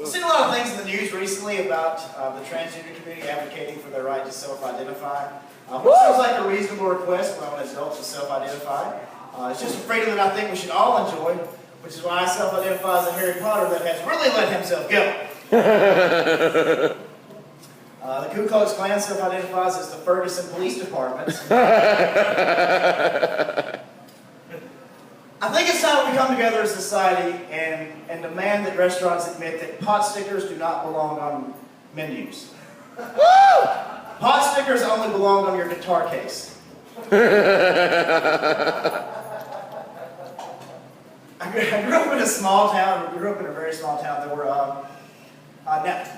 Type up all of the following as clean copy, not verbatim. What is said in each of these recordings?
I've seen a lot of things in the news recently about the transgender community advocating for their right to self-identify. Which sounds like a reasonable request when an adult to self-identify. It's just a freedom that I think we should all enjoy, which is why I self-identify as a Harry Potter that has really let himself go. The Ku Klux Klan self-identifies as the Ferguson Police Department. I think it's time we come together as a society and demand that restaurants admit that pot stickers do not belong on menus. Pot stickers only belong on your guitar case. I grew up in a small town. We grew up in a very small town.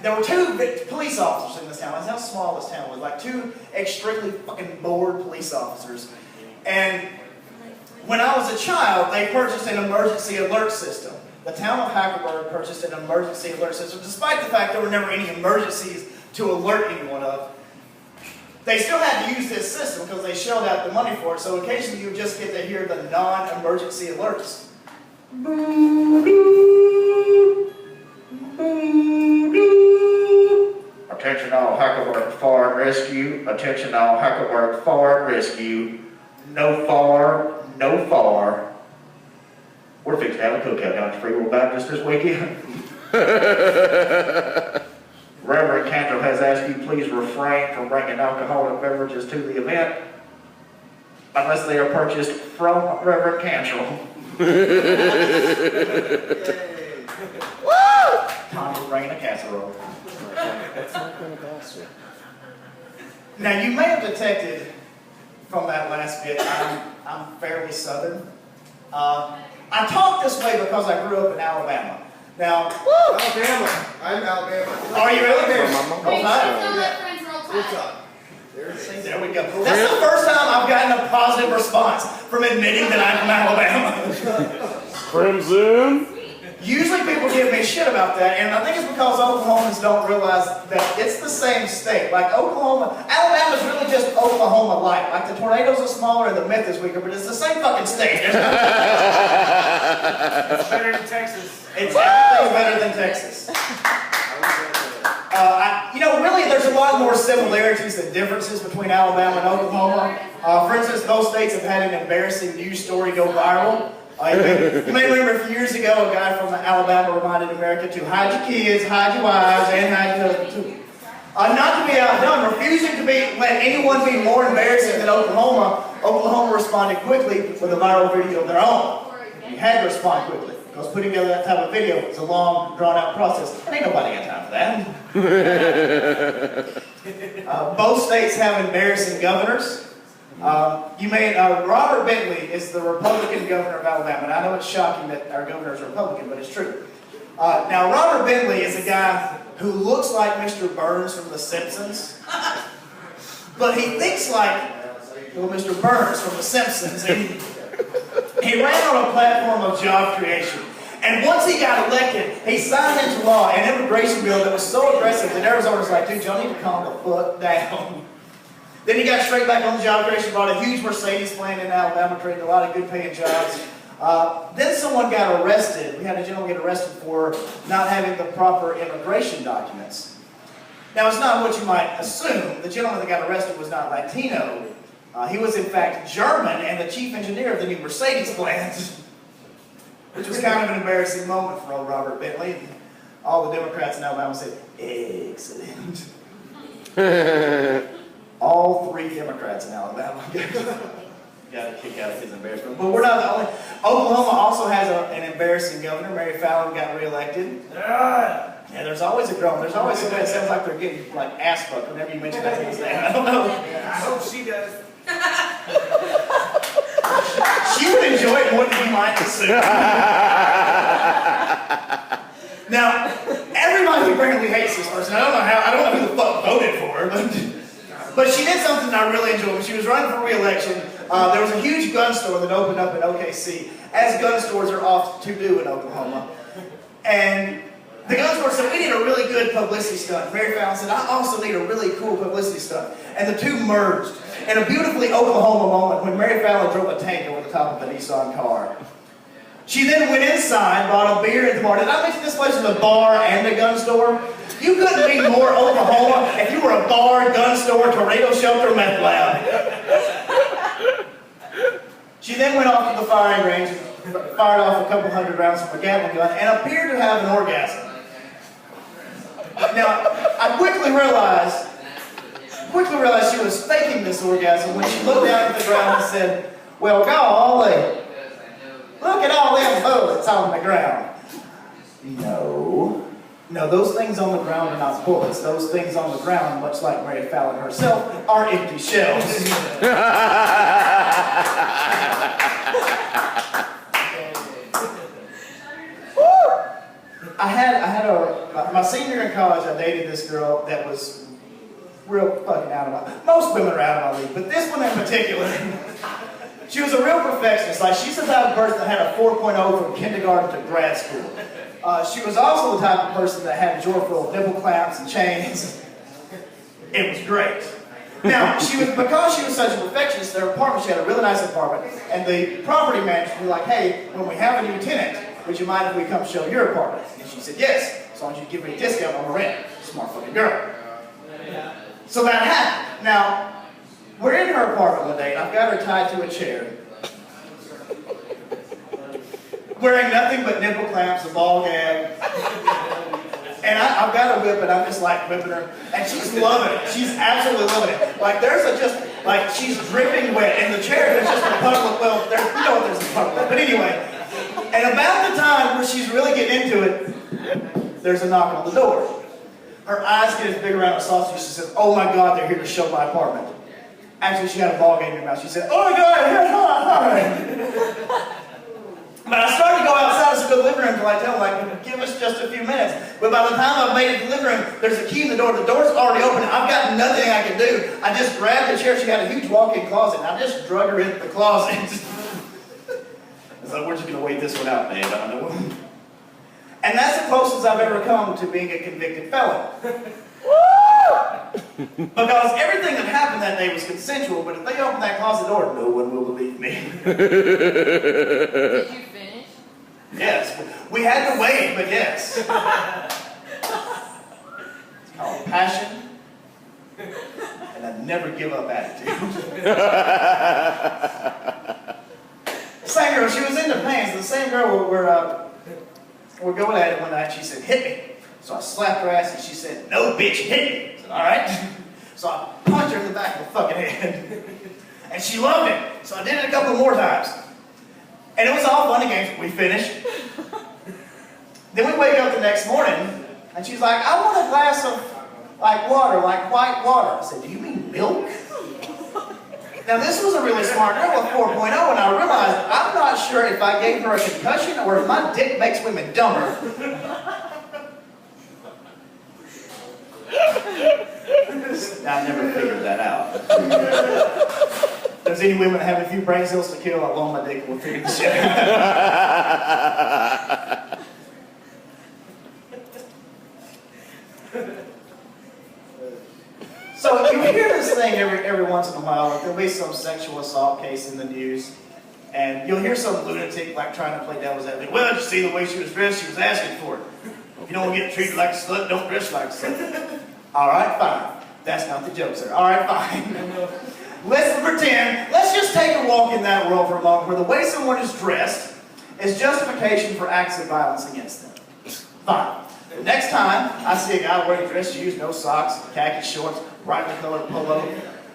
There were two police officers in this town. That's how small this town was. Like two extremely fucking bored police officers. And when I was a child, they purchased an emergency alert system. The town of Hackleburg purchased an emergency alert system, despite the fact there were never any emergencies to alert anyone of. They still had to use this system because they shelled out the money for it, so occasionally you would just get to hear the non-emergency alerts. Attention all Hackleburg Fire and Rescue. Attention all Hackleburg Fire and Rescue. No fire, no fire. We're fixing to have a cookout down at Free Will Baptist this weekend. Reverend Cantrell has asked you please refrain from bringing alcoholic beverages to the event unless they are purchased from Reverend Cantrell. Tommy was bringing a casserole. Now you may have detected from that last bit I'm fairly Southern. I talk this way because I grew up in Alabama. Now, Alabama. I'm Alabama. Are you really? Wait, There we go. That's the first time I've gotten a positive response from admitting that I'm from Alabama. Crimson. Usually people give me shit about that, and I think it's because Oklahomans don't realize that it's the same state. Like Oklahoma, Alabama's really just Oklahoma-like. Like the tornadoes are smaller and the myth is weaker, but it's the same fucking state. It's better than Texas. It's everything better than Texas. Really, there's a lot more similarities than differences between Alabama and Oklahoma. For instance, both states have had an embarrassing news story go viral. You may remember a few years ago, a guy from Alabama reminded America to hide your kids, hide your wives, and hide your husband too. Not to be outdone, refusing to let anyone be more embarrassing than Oklahoma, Oklahoma responded quickly with a viral video of their own. You had to respond quickly, because putting together that type of video is a long, drawn-out process. And ain't nobody got time for that. Both states have embarrassing governors. Robert Bentley is the Republican governor of Alabama, and I know it's shocking that our governor is a Republican, but it's true. Now, Robert Bentley is a guy who looks like Mr. Burns from The Simpsons, but he thinks like Mr. Burns from The Simpsons. He ran on a platform of job creation. And once he got elected, he signed into law an immigration bill that was so aggressive that Arizona was like, dude, y'all need to calm the fuck down. Then he got straight back on the job creation, bought a huge Mercedes plant in Alabama, created a lot of good paying jobs. Then someone got arrested. We had a gentleman get arrested for not having the proper immigration documents. Now, it's not what you might assume. The gentleman that got arrested was not Latino. He was, in fact, German and the chief engineer of the new Mercedes plant, which was kind of an embarrassing moment for old Robert Bentley. All the Democrats in Alabama said, excellent. All three Democrats in Alabama got a kick out of his embarrassment. But we're not the only. Oklahoma also has an embarrassing governor. Mary Fallon got reelected. Yeah, there's always a groan. There's always somebody that sounds like they're getting like ass fucked whenever you mention that man's name. I don't know. Yeah, I hope she does. She would enjoy it more than you might assume. Now, everybody apparently hates this person. I don't know who the fuck voted for her, but she did something I really enjoyed. When she was running for re-election, there was a huge gun store that opened up in OKC, as gun stores are oft to do in Oklahoma. And the gun store said, we need a really good publicity stunt. Mary Fallon said, I also need a really cool publicity stunt. And the two merged in a beautifully Oklahoma moment when Mary Fallon drove a tank over the top of a Nissan car. She then went inside, bought a beer at the bar. Did I mention this place was a bar and a gun store? You couldn't be more Oklahoma if you were a bar, gun store, tornado shelter, meth lab. She then went off to the firing range, fired off a couple hundred rounds from a Gatling gun, and appeared to have an orgasm. Now, I quickly realized she was faking this orgasm when she looked down at the ground and said, "Well, golly, look at all them bullets on the ground." No, those things on the ground are not bullets. Those things on the ground, much like Mary Fallon herself, are empty shells. My senior in college, I dated this girl that was real fucking out of my, most women are out of my league, but this one in particular, she was a real perfectionist. Like, she's the type of person that had a 4.0 from kindergarten to grad school. She was also the type of person that had a drawer full of nipple clamps and chains. It was great. Now, because she was such a perfectionist, their apartment, she had a really nice apartment, and the property manager was like, "Hey, when we have a new tenant, would you mind if we come show your apartment?" And she said, "Yes, as long as you give me a discount on the rent." Smart fucking girl. So that happened. Now, we're in her apartment one day, and I've got her tied to a chair, wearing nothing but nipple clamps, a ball gag. And I've got a whip, and I'm just like whipping her. And she's loving it. She's absolutely loving it. Like, she's dripping wet. In the chair, there's just a puddle of, well, you know what there's a puddle of. But anyway, and about the time where she's really getting into it, there's a knock on the door. Her eyes get as big around a sausage. She says, "Oh my God, they're here to show my apartment." Actually, she had a ball game in her mouth. She said, "Oh my God, hi." But I started to go outside to the living room until I tell them, like, "Give us just a few minutes." But by the time I've made it to the living room, there's a key in the door. The door's already open. I've got nothing I can do. I just grabbed the chair. She had a huge walk-in closet, and I just drug her into the closet. I was like, "We're just going to wait this one out, babe. I don't know." And that's the closest I've ever come to being a convicted felon. Because everything that happened that day was consensual, but if they open that closet door, no one will believe me. Did you finish? Yes. We had to wait, but yes. It's called passion and a never give up attitude. Same girl, she was into pains. The same girl, we're going at it one night. She said, "Hit me." So I slapped her ass and she said, "No, bitch, hit me." I said, "All right." So I punched her in the back of the fucking head. And she loved it. So I did it a couple more times. And it was all fun and games. We finished. Then we wake up the next morning and she's like, "I want a glass of water, like white water." I said, "Do you mean milk?" Now this was a really smart girl with 4.0, and I realized I'm not sure if I gave her a concussion or if my dick makes women dumber. I never figured that out. If there's any women that have a few brain cells to kill, I loan my dick and we'll figure this shit out. So you hear this thing every once in a while, like there'll be some sexual assault case in the news, and you'll hear some lunatic like trying to play devil's advocate. "Well, did you see the way she was dressed? She was asking for it. If you don't want to get treated like a slut, don't dress like a slut." All right, fine. That's not the joke, sir. All right, fine. Let's pretend. Let's just take a walk in that world for a moment, where the way someone is dressed is justification for acts of violence against them. Fine. The next time I see a guy wearing dress shoes, no socks, khaki shorts, brightly colored polo,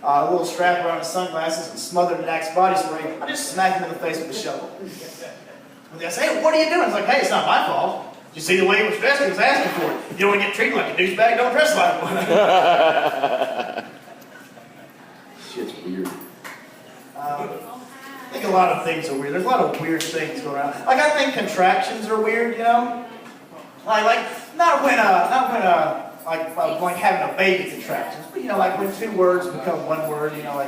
a little strap around his sunglasses, and smothered in Axe body spray, I just smack him in the face with a shovel. When they say, "Hey, what are you doing?" It's like, "Hey, it's not my fault. You see the way he was dressed? He was asking for it. You don't want to get treated like a douchebag, don't dress like one." Shit's weird. I think a lot of things are weird. There's a lot of weird things going around. Like, I think contractions are weird, you know? Like not when having a baby contractions, but you know, like when two words become one word, you know, when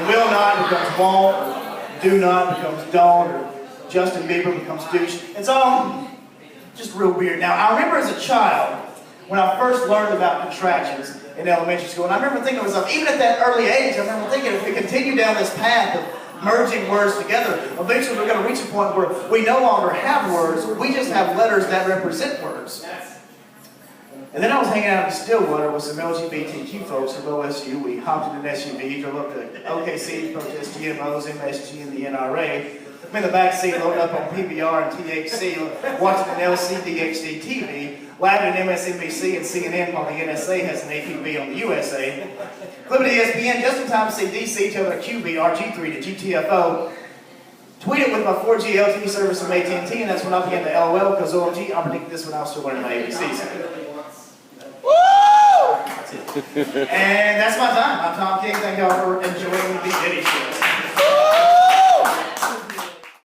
will not becomes won't, or do not becomes don't, or Justin Bieber becomes douche. It's all just real weird. Now, I remember as a child, when I first learned about contractions in elementary school, and I remember thinking to myself, even at that early age, I remember thinking, if we continue down this path merging words together. Eventually we're going to reach a point where we no longer have words, we just have letters that represent words. And then I was hanging out in Stillwater with some LGBTQ folks from OSU. We hopped in an SUV, drove up to OKC to protest GMOs, MSG, and the NRA. I'm in the back seat, loaded up on PBR and THC, watching an LCD TV, laughing at MSNBC and CNN while the NSA has an APB on the USA. Flipping to ESPN just in time to see DC tell their QB RG3 to GTFO. Tweeted with my 4G LTE service from AT&T, and that's when I began to LOL, because OMG, I predicted this when I was still learning my ABCs. Woo! That's it. And that's my time. I'm Tom King. Thank y'all for enjoying the Diddy Show.